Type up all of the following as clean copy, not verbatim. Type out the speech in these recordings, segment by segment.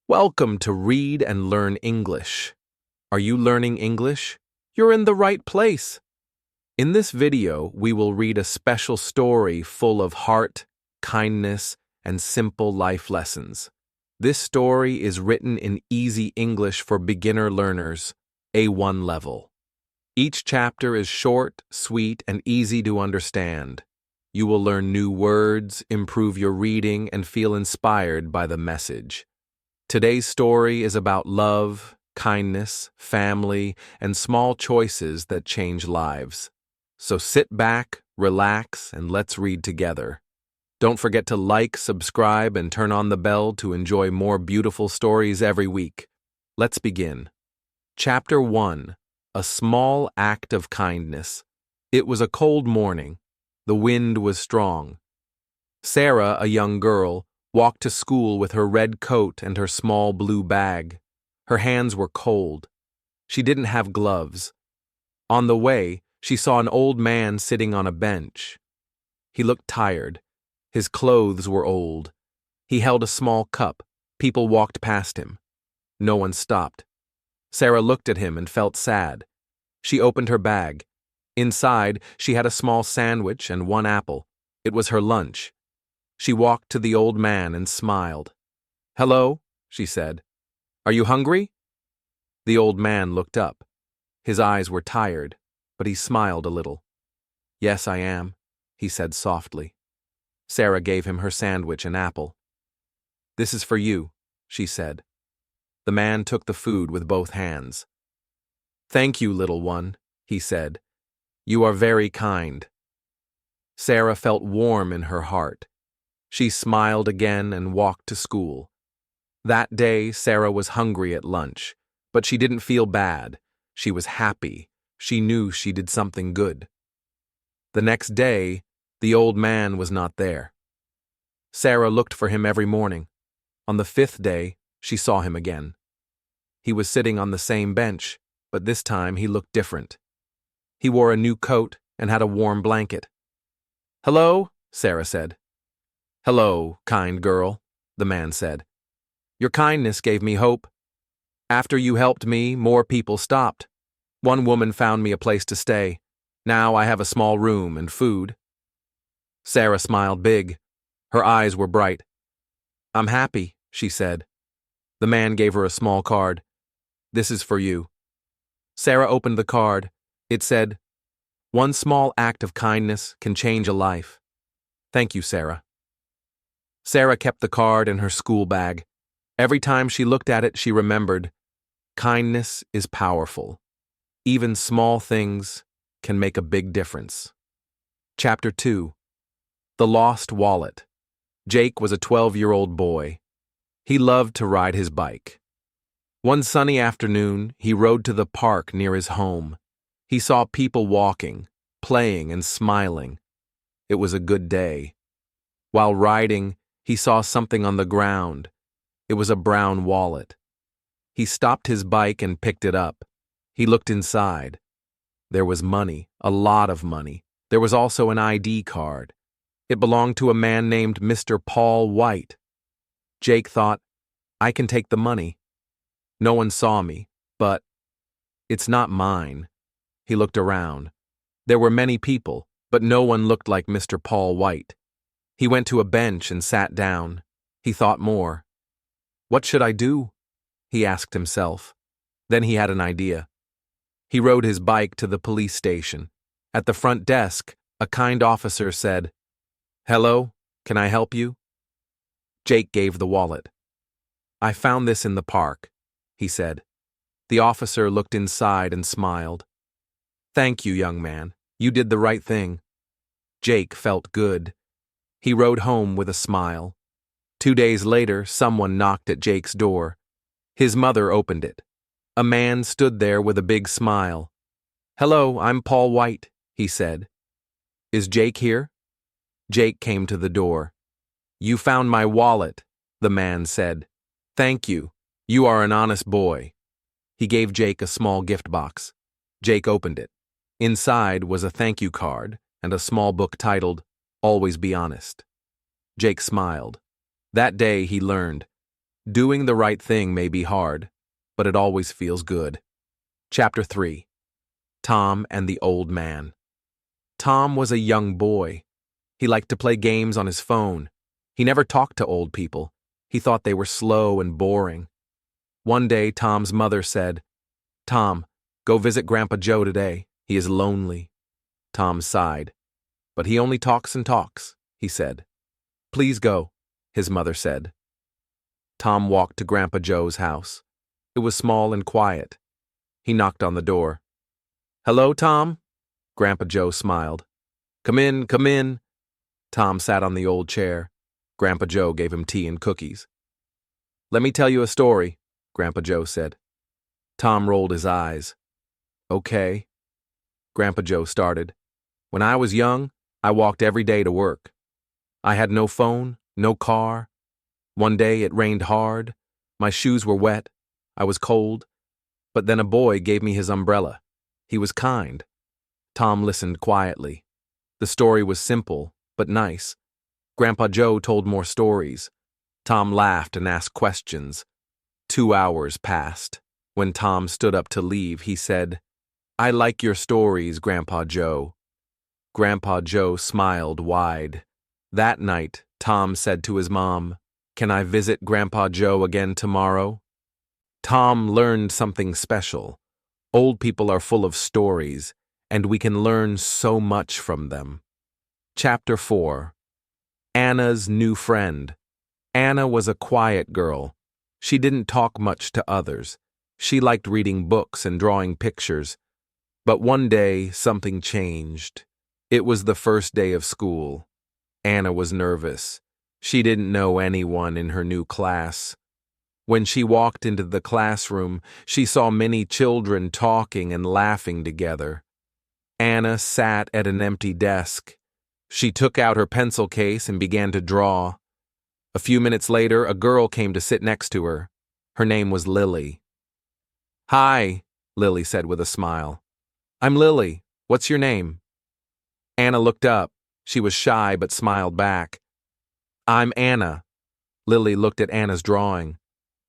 Welcome to Read and Learn English. Are you learning English? You're in the right place. In this video, we will read a special story full of heart, kindness, and simple life lessons. This story is written in easy English for beginner learners, A1 level. Each chapter is short, sweet, and easy to understand. You will learn new words, improve your reading, and feel inspired by the message. Today's story is about love, kindness, family, and small choices that change lives. So sit back, relax, and let's read together. Don't forget to like, subscribe, and turn on the bell to enjoy more beautiful stories every week. Let's begin. Chapter 1. A Small Act of Kindness. It was a cold morning. The wind was strong. Sarah, a young girl, walked to school with her red coat and her small blue bag. Her hands were cold. She didn't have gloves. On the way, she saw an old man sitting on a bench. He looked tired. His clothes were old. He held a small cup. People walked past him. No one stopped. Sarah looked at him and felt sad. She opened her bag. Inside, she had a small sandwich and one apple. It was her lunch. She walked to the old man and smiled. "Hello," she said. "Are you hungry?" The old man looked up. His eyes were tired, but he smiled a little. "Yes, I am," he said softly. Sarah gave him her sandwich and apple. "This is for you," she said. The man took the food with both hands. "Thank you, little one," he said. "You are very kind." Sarah felt warm in her heart. She smiled again and walked to school. That day, Sarah was hungry at lunch, but she didn't feel bad. She was happy. She knew she did something good. The next day, the old man was not there. Sarah looked for him every morning. On the 5th day, she saw him again. He was sitting on the same bench, but this time he looked different. He wore a new coat and had a warm blanket. "Hello," Sarah said. "Hello, kind girl," the man said. "Your kindness gave me hope. After you helped me, more people stopped. One woman found me a place to stay. Now I have a small room and food." Sarah smiled big. Her eyes were bright. "I'm happy," she said. The man gave her a small card. "This is for you." Sarah opened the card. It said, "One small act of kindness can change a life. Thank you, Sarah." Sarah kept the card in her school bag. Every time she looked at it, she remembered, kindness is powerful. Even small things can make a big difference. Chapter 2. The Lost Wallet. Jake was a 12-year-old boy. He loved to ride his bike. One sunny afternoon, he rode to the park near his home. He saw people walking, playing, and smiling. It was a good day. While riding, he saw something on the ground. It was a brown wallet. He stopped his bike and picked it up. He looked inside. There was money, a lot of money. There was also an ID card. It belonged to a man named Mr. Paul White. Jake thought, I can take the money. No one saw me, but it's not mine. He looked around. There were many people, but no one looked like Mr. Paul White. He went to a bench and sat down. He thought more. What should I do? He asked himself. Then he had an idea. He rode his bike to the police station. At the front desk, a kind officer said, "Hello, can I help you?" Jake gave the wallet. "I found this in the park," he said. The officer looked inside and smiled. "Thank you, young man. You did the right thing." Jake felt good. He rode home with a smile. 2 days later, someone knocked at Jake's door. His mother opened it. A man stood there with a big smile. "Hello, I'm Paul White," he said. "Is Jake here?" Jake came to the door. "You found my wallet," the man said. "Thank you. You are an honest boy." He gave Jake a small gift box. Jake opened it. Inside was a thank you card and a small book titled, Always Be Honest. Jake smiled. That day he learned, Doing the right thing may be hard, but it always feels good. Chapter 3. Tom and the Old Man. Tom was a young boy. He liked to play games on his phone. He never talked to old people. He thought they were slow and boring. One day, Tom's mother said, "Tom, go visit Grandpa Joe today. He is lonely." Tom sighed. "But he only talks and talks," he said. "Please go," his mother said. Tom walked to Grandpa Joe's house. It was small and quiet. He knocked on the door. "Hello, Tom?" Grandpa Joe smiled. Come in, come in." Tom sat on the old chair. Grandpa Joe gave him tea and cookies. "Let me tell you a story," Grandpa Joe said. Tom rolled his eyes. "Okay." Grandpa Joe started. "When I was young, I walked every day to work. I had no phone, no car. One day it rained hard. My shoes were wet. I was cold. But then a boy gave me his umbrella. He was kind." Tom listened quietly. The story was simple, but nice. Grandpa Joe told more stories. Tom laughed and asked questions. 2 hours passed. When Tom stood up to leave, he said, "I like your stories, Grandpa Joe." Grandpa Joe smiled wide. That night, Tom said to his mom, "Can I visit Grandpa Joe again tomorrow?" Tom learned something special. Old people are full of stories, and we can learn so much from them. Chapter 4. Anna's New Friend. Anna was a quiet girl. She didn't talk much to others. She liked reading books and drawing pictures. But one day, something changed. It was the first day of school. Anna was nervous. She didn't know anyone in her new class. When she walked into the classroom, she saw many children talking and laughing together. Anna sat at an empty desk. She took out her pencil case and began to draw. A few minutes later, a girl came to sit next to her. Her name was Lily. "Hi," Lily said with a smile. "I'm Lily. What's your name?" Anna looked up. She was shy but smiled back. "I'm Anna." Lily looked at Anna's drawing.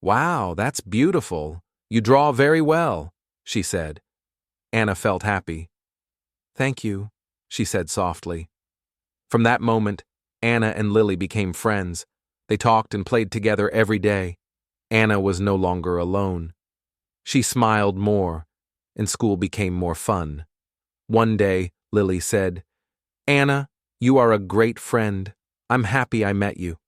"Wow, that's beautiful. You draw very well," she said. Anna felt happy. "Thank you," she said softly. From that moment, Anna and Lily became friends. They talked and played together every day. Anna was no longer alone. She smiled more, and school became more fun. One day, Lily said, "Anna, you are a great friend. I'm happy I met you."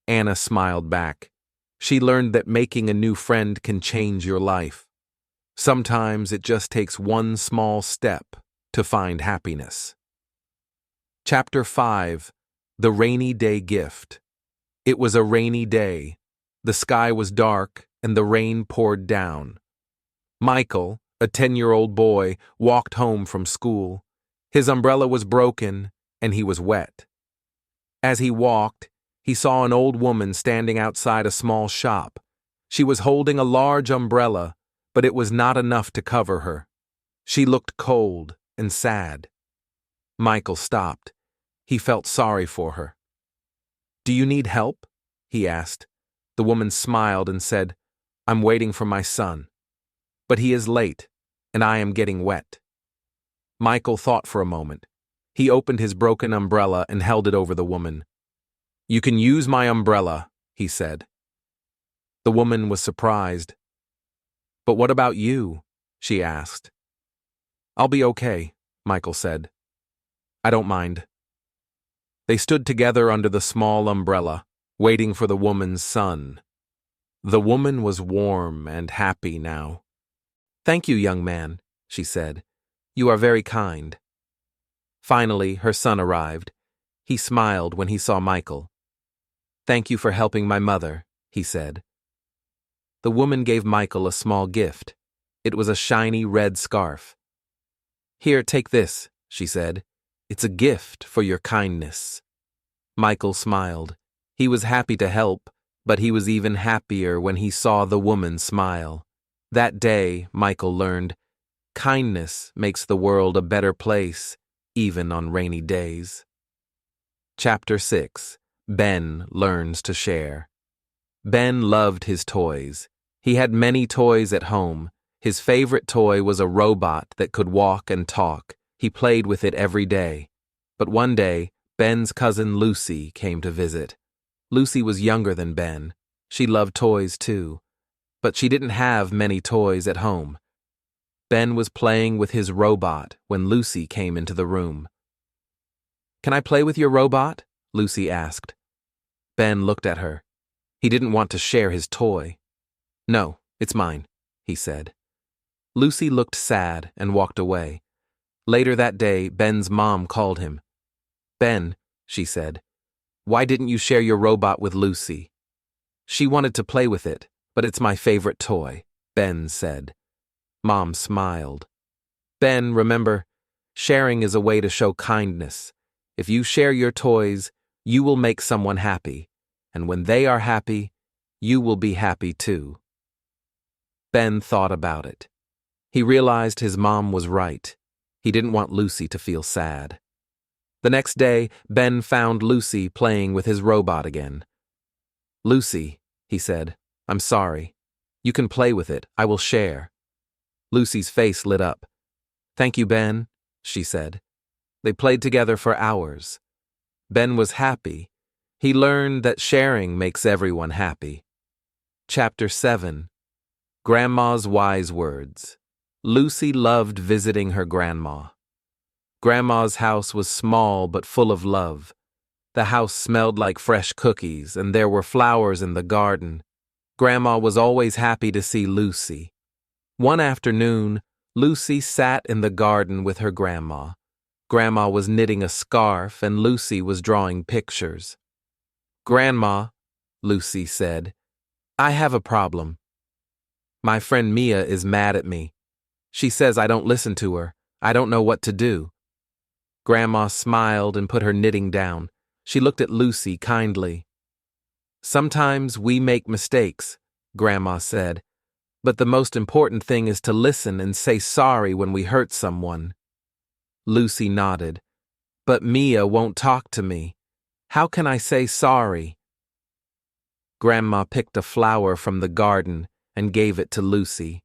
Anna smiled back. She learned that making a new friend can change your life. Sometimes it just takes one small step to find happiness. Chapter 5. The Rainy Day Gift. It was a rainy day. The sky was dark and the rain poured down. Michael, a 10-year-old boy, walked home from school. His umbrella was broken and he was wet. As he walked, he saw an old woman standing outside a small shop. She was holding a large umbrella, but it was not enough to cover her. She looked cold and sad. Michael stopped. He felt sorry for her. "Do you need help?" he asked. The woman smiled and said, "I'm waiting for my son. But he is late, and I am getting wet." Michael thought for a moment. He opened his broken umbrella and held it over the woman. "You can use my umbrella," he said. The woman was surprised. "But what about you?" she asked. "I'll be okay," Michael said. "I don't mind." They stood together under the small umbrella, waiting for the woman's son. The woman was warm and happy now. "Thank you, young man," she said. "You are very kind." Finally, her son arrived. He smiled when he saw Michael. "Thank you for helping my mother," he said. The woman gave Michael a small gift. It was a shiny red scarf. "Here, take this," she said. "It's a gift for your kindness." Michael smiled. He was happy to help, but he was even happier when he saw the woman smile. That day, Michael learned, kindness makes the world a better place, even on rainy days. Chapter 6. Ben Learns to Share. Ben loved his toys. He had many toys at home. His favorite toy was a robot that could walk and talk. He played with it every day. But one day, Ben's cousin Lucy came to visit. Lucy was younger than Ben. She loved toys too. But she didn't have many toys at home. Ben was playing with his robot when Lucy came into the room. "Can I play with your robot?" Lucy asked. Ben looked at her. He didn't want to share his toy. "No, it's mine," he said. Lucy looked sad and walked away. Later that day, Ben's mom called him. "Ben," she said, "why didn't you share your robot with Lucy?" "She wanted to play with it, but it's my favorite toy," Ben said. Mom smiled. "Ben, remember, sharing is a way to show kindness. If you share your toys, you will make someone happy, and when they are happy, you will be happy too." Ben thought about it. He realized his mom was right. He didn't want Lucy to feel sad. The next day, Ben found Lucy playing with his robot again. "Lucy," he said, "I'm sorry. You can play with it. I will share." Lucy's face lit up. "Thank you, Ben," she said. They played together for hours. Ben was happy. He learned that sharing makes everyone happy. Chapter 7. Grandma's Wise Words. Lucy loved visiting her grandma. Grandma's house was small but full of love. The house smelled like fresh cookies, and there were flowers in the garden. Grandma was always happy to see Lucy. One afternoon, Lucy sat in the garden with her grandma. Grandma was knitting a scarf, and Lucy was drawing pictures. "Grandma," Lucy said, "I have a problem. My friend Mia is mad at me. She says I don't listen to her. I don't know what to do." Grandma smiled and put her knitting down. She looked at Lucy kindly. "Sometimes we make mistakes," Grandma said, "but the most important thing is to listen and say sorry when we hurt someone." Lucy nodded. "But Mia won't talk to me. How can I say sorry?" Grandma picked a flower from the garden and gave it to Lucy.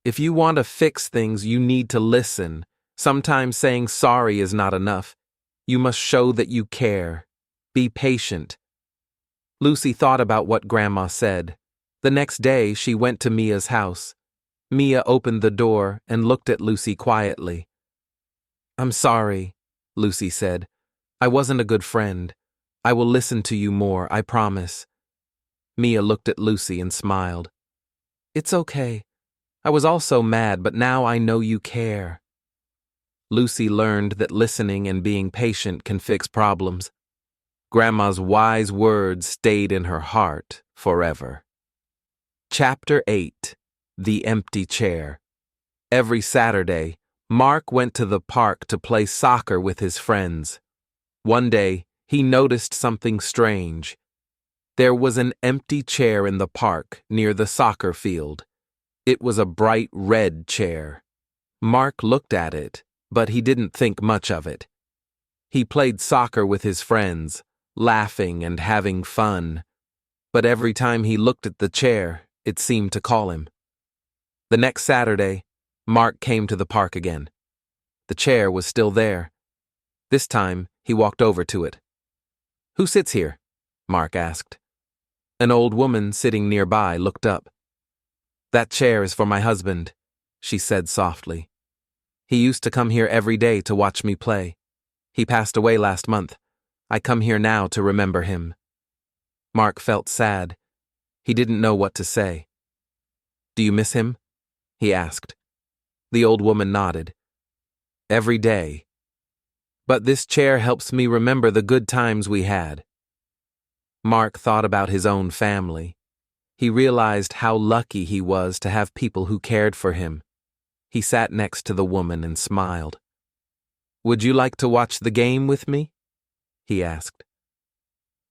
"If you want to fix things, you need to listen. Sometimes saying sorry is not enough. You must show that you care. Be patient." Lucy thought about what Grandma said. The next day, she went to Mia's house. Mia opened the door and looked at Lucy quietly. "I'm sorry," Lucy said. "I wasn't a good friend. I will listen to you more, I promise." Mia looked at Lucy and smiled. "It's okay. I was also mad, but now I know you care." Lucy learned that listening and being patient can fix problems. Grandma's wise words stayed in her heart forever. Chapter 8. The Empty Chair. Every Saturday, Mark went to the park to play soccer with his friends. One day, he noticed something strange. There was an empty chair in the park near the soccer field. It was a bright red chair. Mark looked at it, but he didn't think much of it. He played soccer with his friends, laughing and having fun. But every time he looked at the chair, it seemed to call him. The next Saturday, Mark came to the park again. The chair was still there. This time, he walked over to it. "Who sits here?" Mark asked. An old woman sitting nearby looked up. "That chair is for my husband," she said softly. "He used to come here every day to watch me play. He passed away last month. I come here now to remember him." Mark felt sad. He didn't know what to say. "Do you miss him?" he asked. The old woman nodded. "Every day. But this chair helps me remember the good times we had." Mark thought about his own family. He realized how lucky he was to have people who cared for him. He sat next to the woman and smiled. "Would you like to watch the game with me?" he asked.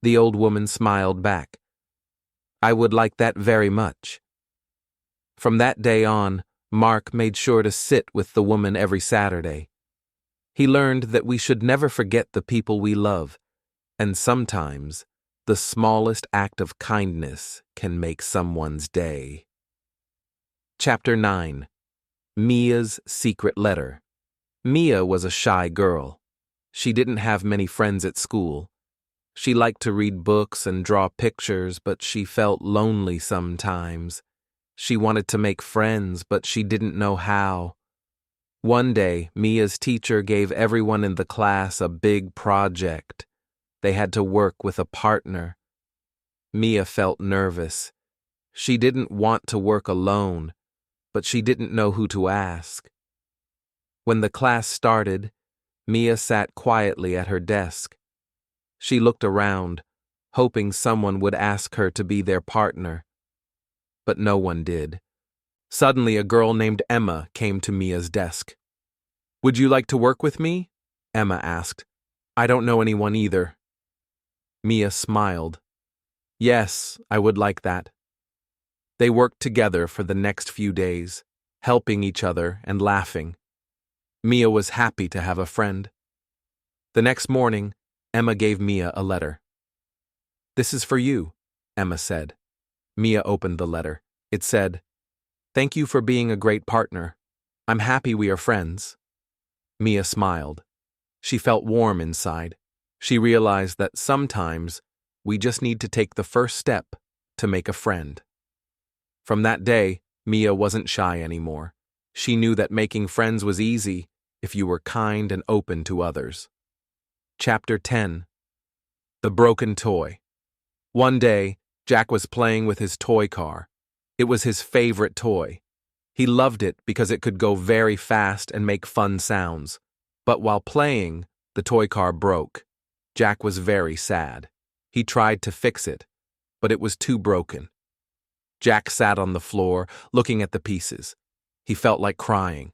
The old woman smiled back. "I would like that very much." From that day on, Mark made sure to sit with the woman every Saturday. He learned that we should never forget the people we love, and sometimes The smallest act of kindness can make someone's day. Chapter 9. Mia's Secret Letter. Mia was a shy girl. She didn't have many friends at school. She liked to read books and draw pictures, but she felt lonely sometimes. She wanted to make friends, but she didn't know how. One day, Mia's teacher gave everyone in the class a big project. They had to work with a partner. Mia felt nervous. She didn't want to work alone, but she didn't know who to ask. When the class started, Mia sat quietly at her desk. She looked around, hoping someone would ask her to be their partner. But no one did. Suddenly, a girl named Emma came to Mia's desk. "Would you like to work with me?" Emma asked. "I don't know anyone either." Mia smiled. "Yes, I would like that." They worked together for the next few days, helping each other and laughing. Mia was happy to have a friend. The next morning, Emma gave Mia a letter. "This is for you," Emma said. Mia opened the letter. It said, "Thank you for being a great partner. I'm happy we are friends." Mia smiled. She felt warm inside. She realized that sometimes we just need to take the first step to make a friend. From that day, Mia wasn't shy anymore. She knew that making friends was easy if you were kind and open to others. Chapter 10. The Broken Toy. One day, Jack was playing with his toy car. It was his favorite toy. He loved it because it could go very fast and make fun sounds. But while playing, the toy car broke. Jack was very sad. He tried to fix it, but it was too broken. Jack sat on the floor, looking at the pieces. He felt like crying.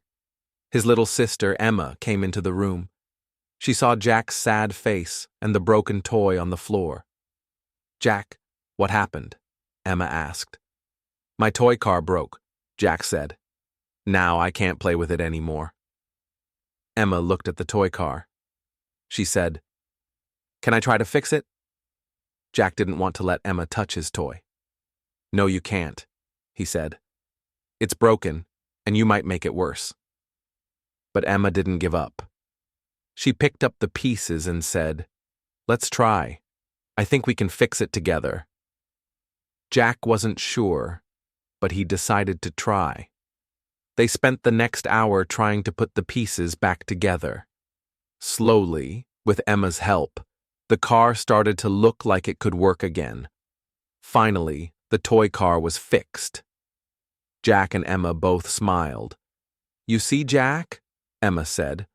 His little sister, Emma, came into the room. She saw Jack's sad face and the broken toy on the floor. "Jack, what happened?" Emma asked. "My toy car broke," Jack said. "Now I can't play with it anymore." Emma looked at the toy car. She said, "Can I try to fix it?" Jack didn't want to let Emma touch his toy. "No, you can't," he said. "It's broken, and you might make it worse." But Emma didn't give up. She picked up the pieces and said, "Let's try. I think we can fix it together." Jack wasn't sure, but he decided to try. They spent the next hour trying to put the pieces back together. Slowly, with Emma's help, the car started to look like it could work again. Finally, the toy car was fixed. Jack and Emma both smiled. "You see, Jack," Emma said,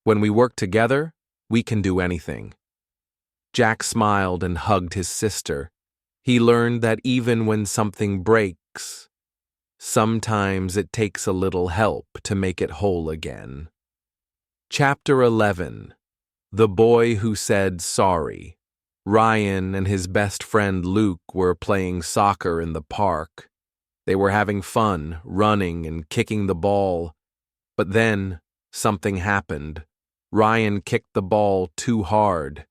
"when we work together, we can do anything." Jack smiled and hugged his sister. He learned that even when something breaks, sometimes it takes a little help to make it whole again. Chapter 11. The Boy Who Said Sorry. Ryan and his best friend Luke were playing soccer in the park. They were having fun, running and kicking the ball. But then, something happened. Ryan kicked the ball too hard.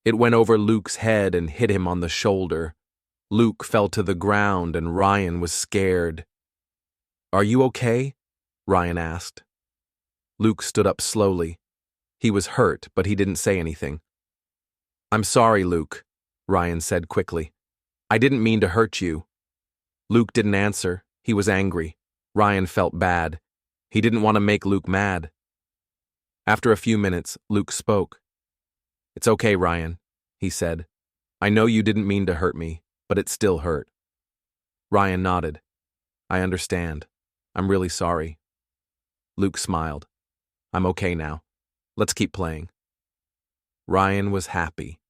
It went over Luke's head and hit him on the shoulder. Luke fell to the ground and Ryan was scared. "Are you okay?" Ryan asked. Luke stood up slowly. He was hurt, but he didn't say anything. "I'm sorry, Luke," Ryan said quickly. "I didn't mean to hurt you." Luke didn't answer. He was angry. Ryan felt bad. He didn't want to make Luke mad. After a few minutes, Luke spoke. "It's okay, Ryan," he said. "I know you didn't mean to hurt me, but it still hurt." Ryan nodded. "I understand. I'm really sorry." Luke smiled. "I'm okay now. Let's keep playing." Ryan was happy.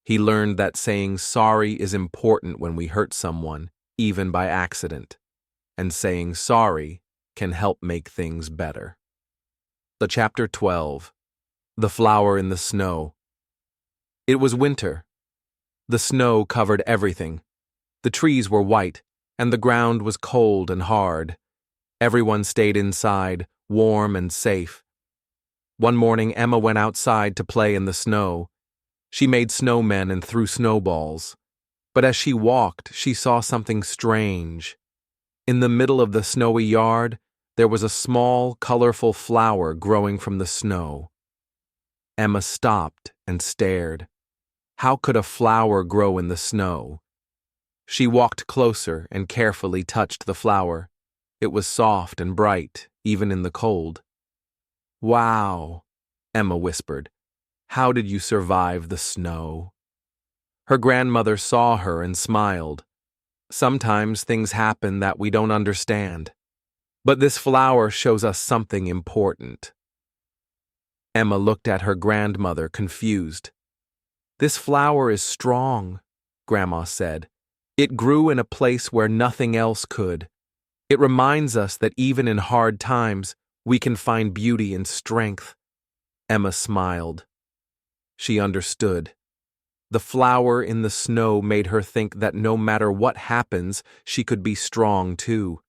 He learned that saying sorry is important when we hurt someone, even by accident, and saying sorry can help make things better. The Chapter 12. The Flower in the Snow. It was winter. The snow covered everything. The trees were white, and the ground was cold and hard. Everyone stayed inside, warm and safe. One morning, Emma went outside to play in the snow. She made snowmen and threw snowballs. But as she walked, she saw something strange. In the middle of the snowy yard, there was a small, colorful flower growing from the snow. Emma stopped and stared. How could a flower grow in the snow? She walked closer and carefully touched the flower. It was soft and bright, even in the cold. "Wow," Emma whispered. "How did you survive the snow?" Her grandmother saw her and smiled. "Sometimes things happen that we don't understand. But this flower shows us something important." Emma looked at her grandmother, confused. "This flower is strong," Grandma said. "It grew in a place where nothing else could. It reminds us that even in hard times, we can find beauty and strength." Emma smiled. She understood. The flower in the snow made her think that no matter what happens, she could be strong too.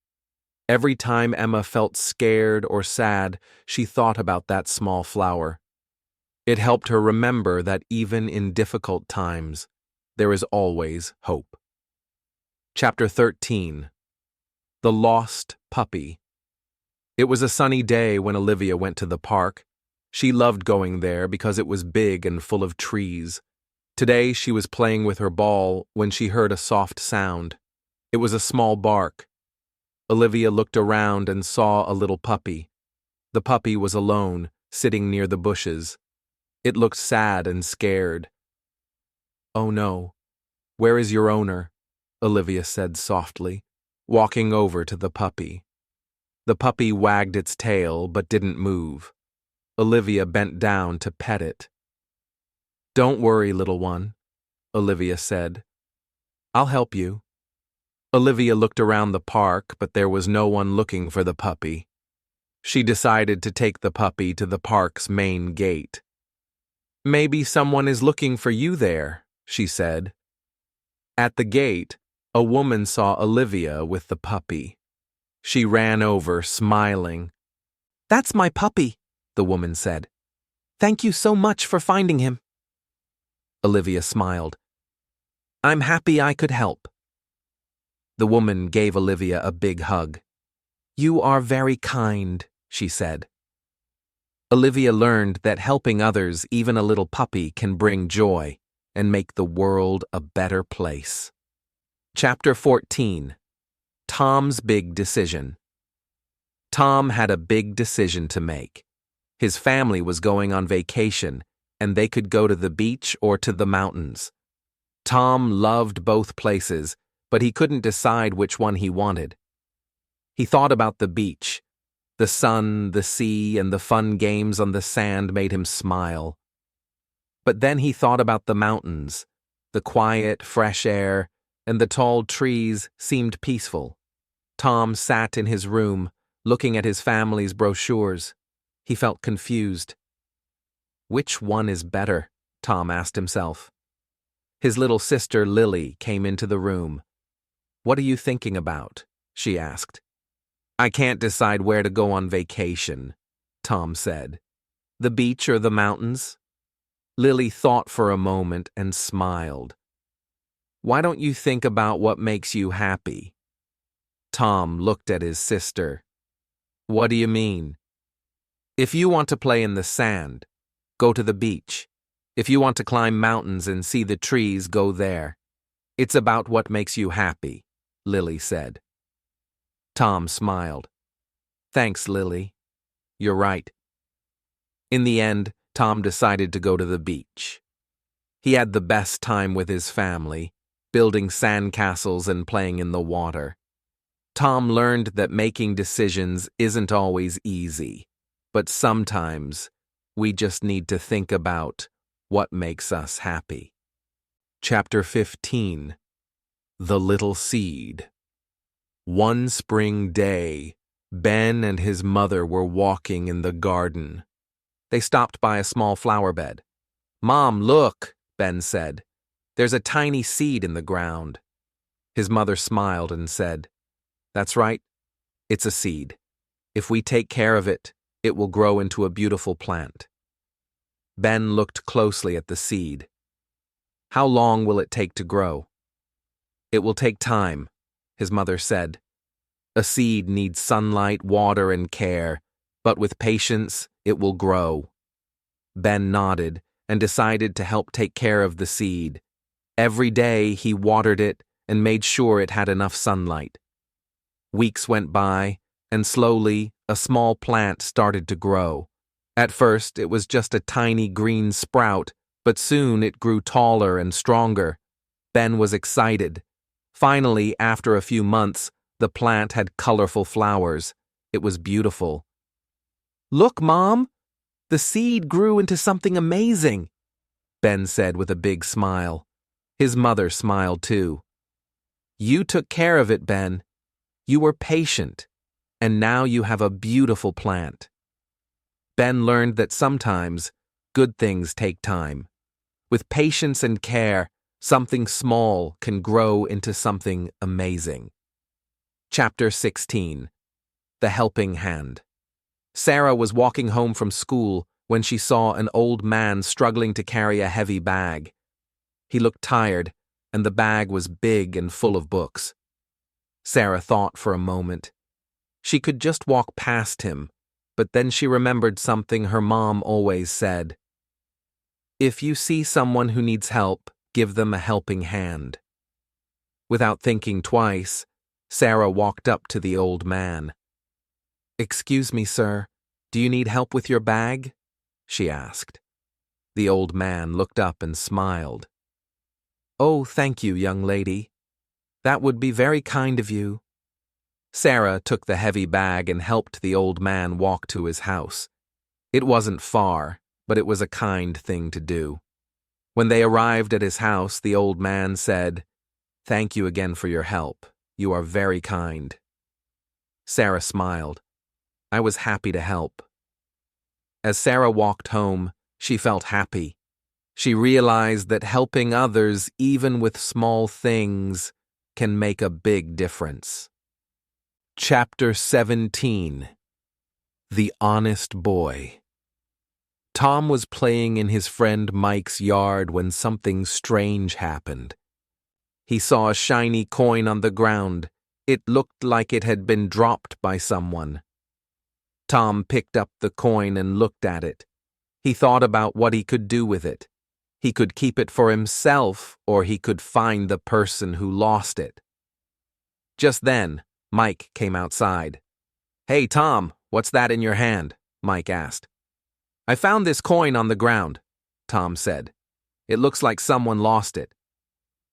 Every time Emma felt scared or sad, she thought about that small flower. It helped her remember that even in difficult times, there is always hope. Chapter 13. The Lost Puppy. It was a sunny day when Olivia went to the park. She loved going there because it was big and full of trees. Today she was playing with her ball when she heard a soft sound. It was a small bark. Olivia looked around and saw a little puppy. The puppy was alone, sitting near the bushes. It looked sad and scared. "Oh no, where is your owner?" Olivia said softly, walking over to the puppy. The puppy wagged its tail but didn't move. Olivia bent down to pet it. "Don't worry, little one," Olivia said. "I'll help you." Olivia looked around the park, but there was no one looking for the puppy. She decided to take the puppy to the park's main gate. "Maybe someone is looking for you there," she said. At the gate, a woman saw Olivia with the puppy. She ran over, smiling. "That's my puppy," the woman said. "Thank you so much for finding him." Olivia smiled. "I'm happy I could help." The woman gave Olivia a big hug. "You are very kind," she said. Olivia learned that helping others, even a little puppy, can bring joy and make the world a better place. Chapter 14. Tom's Big Decision. Tom had a big decision to make. His family was going on vacation, and they could go to the beach or to the mountains. Tom loved both places, but he couldn't decide which one he wanted. He thought about the beach. The sun, the sea, and the fun games on the sand made him smile. But then he thought about the mountains. The quiet, fresh air, and the tall trees seemed peaceful. Tom sat in his room, looking at his family's brochures. He felt confused. Which one is better? Tom asked himself. His little sister Lily came into the room. "What are you thinking about?" she asked. "I can't decide where to go on vacation," Tom said. "The beach or the mountains?" Lily thought for a moment and smiled. "Why don't you think about what makes you happy?" Tom looked at his sister. "What do you mean?" "If you want to play in the sand, go to the beach. If you want to climb mountains and see the trees, go there. It's about what makes you happy," Lily said. Tom smiled. "Thanks, Lily. You're right." In the end, Tom decided to go to the beach. He had the best time with his family, building sandcastles and playing in the water. Tom learned that making decisions isn't always easy, but sometimes we just need to think about what makes us happy. Chapter 15. The Little Seed. One spring day, Ben and his mother were walking in the garden. They stopped by a small flower bed. "Mom, look," Ben said. "There's a tiny seed in the ground." His mother smiled and said, "That's right. It's a seed. If we take care of it, it will grow into a beautiful plant." Ben looked closely at the seed. "How long will it take to grow?" It will take time, his mother said. A seed needs sunlight, water, and care, but with patience, it will grow. Ben nodded and decided to help take care of the seed. Every day he watered it and made sure it had enough sunlight. Weeks went by, and slowly a small plant started to grow. At first it was just a tiny green sprout, but soon it grew taller and stronger. Ben was excited. Finally, after a few months, the plant had colorful flowers. It was beautiful. "Look, Mom! The seed grew into something amazing," Ben said with a big smile. His mother smiled too. "You took care of it, Ben. You were patient, and now you have a beautiful plant." Ben learned that sometimes good things take time. With patience and care, something small can grow into something amazing. Chapter 16. The Helping Hand. Sarah was walking home from school when she saw an old man struggling to carry a heavy bag. He looked tired, and the bag was big and full of books. Sarah thought for a moment. She could just walk past him, but then she remembered something her mom always said. "If you see someone who needs help, give them a helping hand." Without thinking twice, Sarah walked up to the old man. "Excuse me, sir, do you need help with your bag?" she asked. The old man looked up and smiled. "Oh, thank you, young lady. That would be very kind of you." Sarah took the heavy bag and helped the old man walk to his house. It wasn't far, but it was a kind thing to do. When they arrived at his house, the old man said, "Thank you again for your help. You are very kind." Sarah smiled. "I was happy to help." As Sarah walked home, she felt happy. She realized that helping others, even with small things, can make a big difference. Chapter 17. The Honest Boy. Tom was playing in his friend Mike's yard when something strange happened. He saw a shiny coin on the ground. It looked like it had been dropped by someone. Tom picked up the coin and looked at it. He thought about what he could do with it. He could keep it for himself, or he could find the person who lost it. Just then, Mike came outside. "Hey, Tom, what's that in your hand?" Mike asked. "I found this coin on the ground," Tom said. "It looks like someone lost it."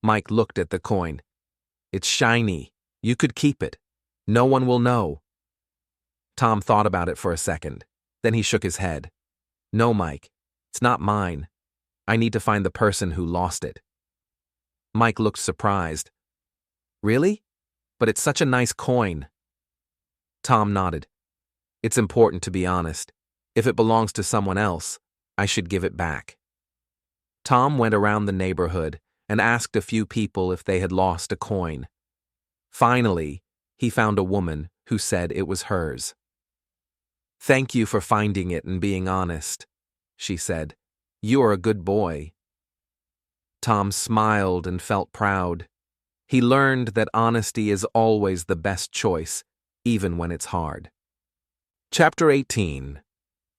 Mike looked at the coin. "It's shiny. You could keep it. No one will know." Tom thought about it for a second. Then he shook his head. "No, Mike, it's not mine. I need to find the person who lost it." Mike looked surprised. "Really? But it's such a nice coin." Tom nodded. "It's important to be honest. If it belongs to someone else, I should give it back." Tom went around the neighborhood and asked a few people if they had lost a coin. Finally, he found a woman who said it was hers. "Thank you for finding it and being honest," she said. "You are a good boy." Tom smiled and felt proud. He learned that honesty is always the best choice, even when it's hard. Chapter 18.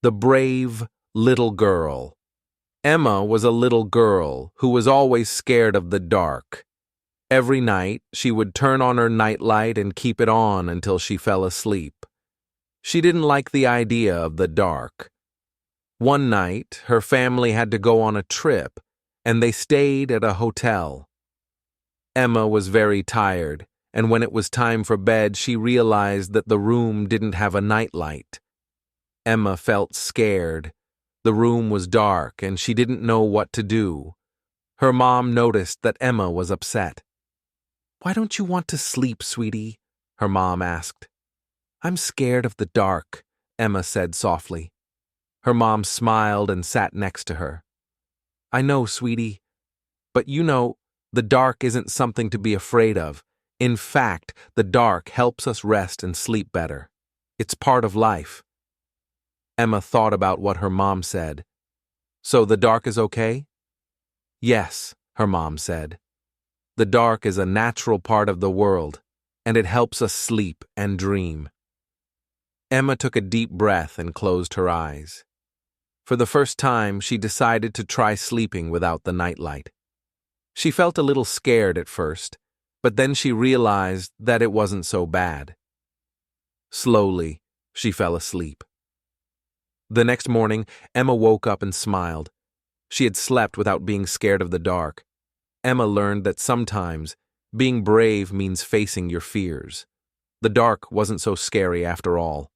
The Brave Little Girl. Emma was a little girl who was always scared of the dark. Every night, she would turn on her nightlight and keep it on until she fell asleep. She didn't like the idea of the dark. One night, her family had to go on a trip, and they stayed at a hotel. Emma was very tired, and when it was time for bed, she realized that the room didn't have a nightlight. Emma felt scared. The room was dark, and she didn't know what to do. Her mom noticed that Emma was upset. "Why don't you want to sleep, sweetie?" her mom asked. "I'm scared of the dark," Emma said softly. Her mom smiled and sat next to her. "I know, sweetie. But you know, the dark isn't something to be afraid of. In fact, the dark helps us rest and sleep better. It's part of life." Emma thought about what her mom said. "So the dark is okay?" "Yes," her mom said. The dark is a natural part of the world, and it helps us sleep and dream. Emma took a deep breath and closed her eyes. For the first time, she decided to try sleeping without the nightlight. She felt a little scared at first, but then she realized that it wasn't so bad. Slowly, she fell asleep. The next morning, Emma woke up and smiled. She had slept without being scared of the dark. Emma learned that sometimes being brave means facing your fears. The dark wasn't so scary after all.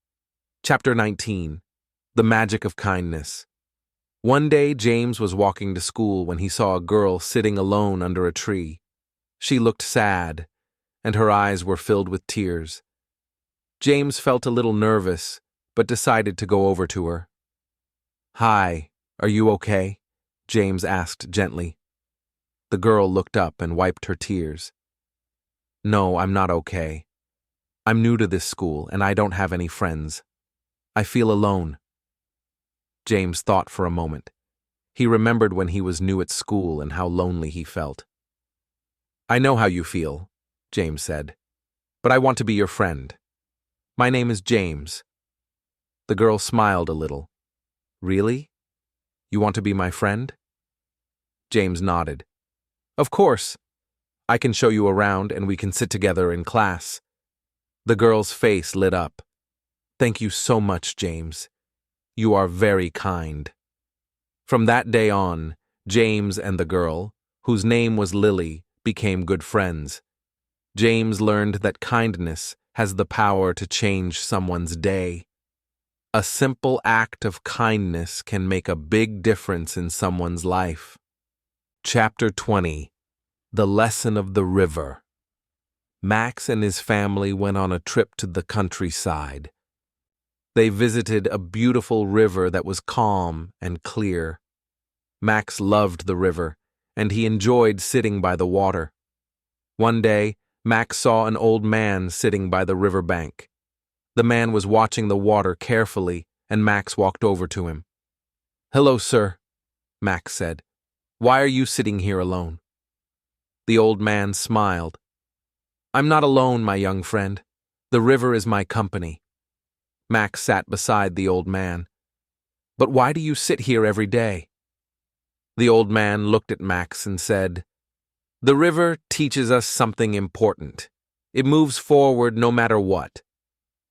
Chapter 19. The Magic of Kindness. One day, James was walking to school when he saw a girl sitting alone under a tree. She looked sad, and her eyes were filled with tears. James felt a little nervous, but decided to go over to her. "Hi, are you okay?" James asked gently. The girl looked up and wiped her tears. "No, I'm not okay. I'm new to this school, and I don't have any friends. I feel alone." James thought for a moment. He remembered when he was new at school and how lonely he felt. "I know how you feel," James said, "but I want to be your friend. My name is James." The girl smiled a little. "Really? You want to be my friend?" James nodded. "Of course. I can show you around and we can sit together in class." The girl's face lit up. "Thank you so much, James. You are very kind." From that day on, James and the girl, whose name was Lily, became good friends. James learned that kindness has the power to change someone's day. A simple act of kindness can make a big difference in someone's life. Chapter 20. The Lesson of the River. Max and his family went on a trip to the countryside. They visited a beautiful river that was calm and clear. Max loved the river, and he enjoyed sitting by the water. One day, Max saw an old man sitting by the river bank. The man was watching the water carefully, and Max walked over to him. "Hello, sir," Max said. "Why are you sitting here alone?" The old man smiled. "I'm not alone, my young friend. The river is my company." Max sat beside the old man. "But why do you sit here every day?" The old man looked at Max and said, "The river teaches us something important. It moves forward no matter what.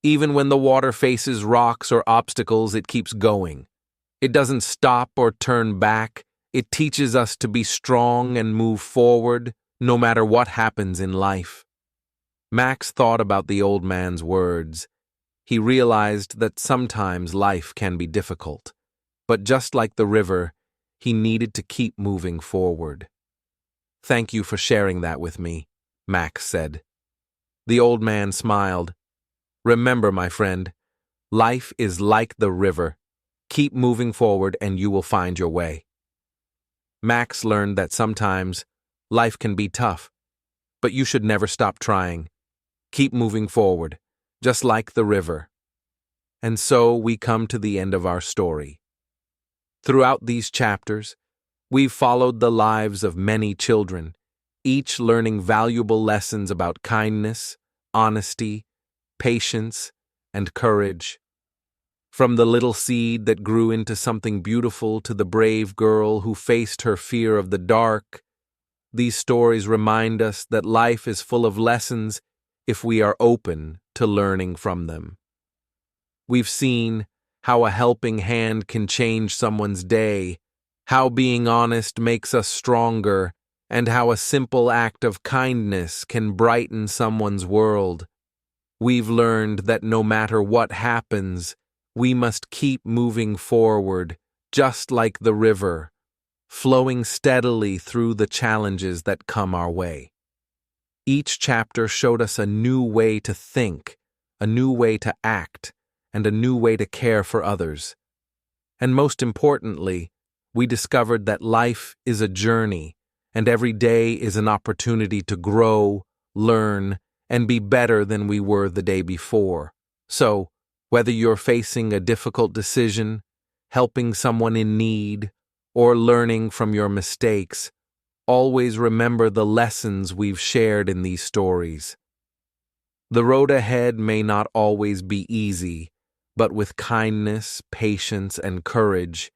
Even when the water faces rocks or obstacles, it keeps going. It doesn't stop or turn back. It teaches us to be strong and move forward, no matter what happens in life." Max thought about the old man's words. He realized that sometimes life can be difficult, but just like the river, he needed to keep moving forward. "Thank you for sharing that with me," Max said. The old man smiled. "Remember, my friend, life is like the river. Keep moving forward and you will find your way." Max learned that sometimes life can be tough, but you should never stop trying. Keep moving forward, just like the river. And so we come to the end of our story. Throughout these chapters, we've followed the lives of many children, each learning valuable lessons about kindness, honesty, patience, and courage. From the little seed that grew into something beautiful to the brave girl who faced her fear of the dark, these stories remind us that life is full of lessons if we are open to learning from them. We've seen how a helping hand can change someone's day, how being honest makes us stronger, and how a simple act of kindness can brighten someone's world. We've learned that no matter what happens, we must keep moving forward, just like the river, flowing steadily through the challenges that come our way. Each chapter showed us a new way to think, a new way to act, and a new way to care for others. And most importantly, we discovered that life is a journey, and every day is an opportunity to grow, learn, and be better than we were the day before. So, whether you're facing a difficult decision, helping someone in need, or learning from your mistakes, always remember the lessons we've shared in these stories. The road ahead may not always be easy, but with kindness, patience, and courage,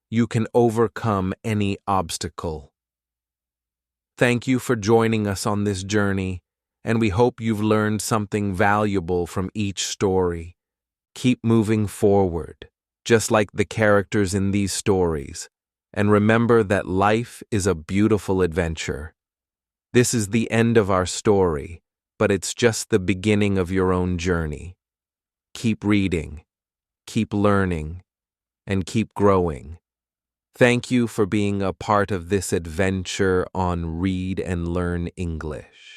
you can overcome any obstacle. Thank you for joining us on this journey, and we hope you've learned something valuable from each story. Keep moving forward, just like the characters in these stories, and remember that life is a beautiful adventure. This is the end of our story, but it's just the beginning of your own journey. Keep reading, keep learning, and keep growing. Thank you for being a part of this adventure on Read and Learn English.